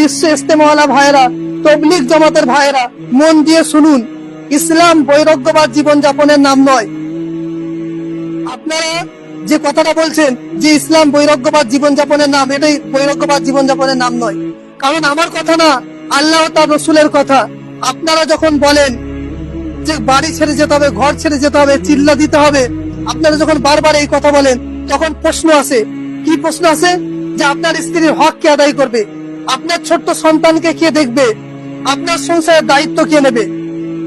বিশ্ব ইস্তেমাওয়ালা ভাইরা, তবলিগ জামাতের ভাইরা, মন দিয়ে শুনুন, ইসলাম বৈরাগ্যবাদ জীবন যাপনের নাম নয়। আপনারা যে কথাটা বলছেন যে ইসলাম বৈরাগ্যবাদ জীবন যাপনের নাম, এটাই বৈরাগ্যবাদ জীবন যাপনের নাম নয়। কারণ আমার কথা না, আল্লাহ তার রসুলের কথা। আপনারা যখন বলেন যে বাড়ি ছেড়ে যেতে হবে, ঘর ছেড়ে যেতে হবে, চিল্লা দিতে হবে, আপনারা যখন বারবার এই কথা বলেন, তখন প্রশ্ন আসে। কি প্রশ্ন আসে? যে আপনার স্ত্রীর হক কে আদায় করবে? আপনার ছোট্ট সন্তানকে কে দেখবে? আপনার সংসারের দায়িত্ব কে নেবে?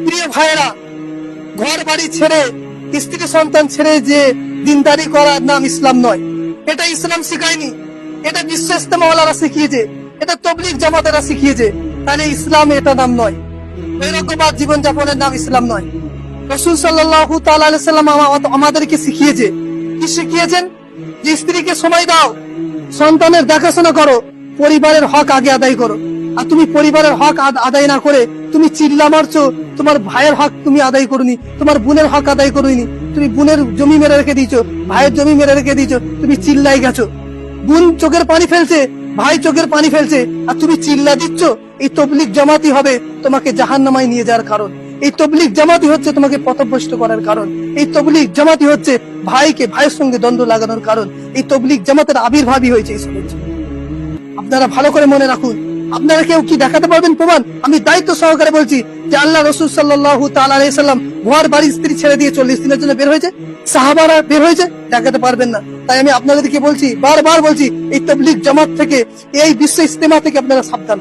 প্রিয় ভাইয়েরা, ঘর বাড়ি ছেড়ে, স্ত্রী সন্তান ছেড়ে যে দিনদারি করার নাম ইসলাম নয়। এটা ইসলাম শিখায়নি, এটা বিশ্ব ইস্তেমাওয়ালারা শিখিয়েছে, এটা তবলিগ জামাতেরা শিখিয়েছে। তাহলে ইসলাম এটা নাম নয়, বৈরাগ্যবাদ জীবন যাপনের নাম ইসলাম নয়। রাসূল সাল্লাল্লাহু তাআলা আলাইহি সাল্লাম আমাদেরকে শিখিয়েছে, কি শিখিয়েছেন? যে স্ত্রীকে সময় দাও, সন্তানের দেখাশোনা করো, পরিবারের হক আগে আদায় করো। আর তুমি পরিবারের হক আদায় না করে তুমি চিল্লা মারছো, তোমার ভাইয়ের হক তুমি আদায় করোনি, তোমার বোনের হক আদায় করোনি, তুমি বোনের জমি মেরে রেখে দিয়েছো, ভাইয়ের জমি মেরে রেখে দিয়েছো, তুমি চিল্লাই গেছো। বোন চোখের পানি ফেলছে, ভাই চোখের পানি ফেলছে, আর তুমি চিল্লা দিচ্ছ। এই তবলিগ জামাতি হবে তোমাকে জাহান্নামায় নিয়ে যাওয়ার কারণ। এই তবলিগ জামাতি হচ্ছে তোমাকে পথভ্রষ্ট করার কারণ। এই তবলিগ জামাতি হচ্ছে ভাইকে ভাইয়ের সঙ্গে দ্বন্দ্ব লাগানোর কারণ। এই তবলিগ জামাতের আবির্ভাবই হয়েছে ইসলামের জন্য। আপনারা ভালো করে মনে রাখুন। আপনারা কেউ কি দেখাতে পারবেন প্রমাণ? আমি দায়িত্ব সহকারে বলছি যে আল্লাহ রাসূল সাল্লাল্লাহু তাআলা আলাইহি সাল্লাম ঘর বাড়ি স্ত্রী ছেড়ে দিয়ে 40 দিনের জন্য বের হয়েছে? সাহাবারা বের হয়েছে? দেখাতে পারবেন না। তাই আমি আপনাদেরকে বলছি, বারবার বলছি, এই তবলিগ জামাত থেকে, এই বিশ্ব ইস্তেমা থেকে আপনারা সাবধান।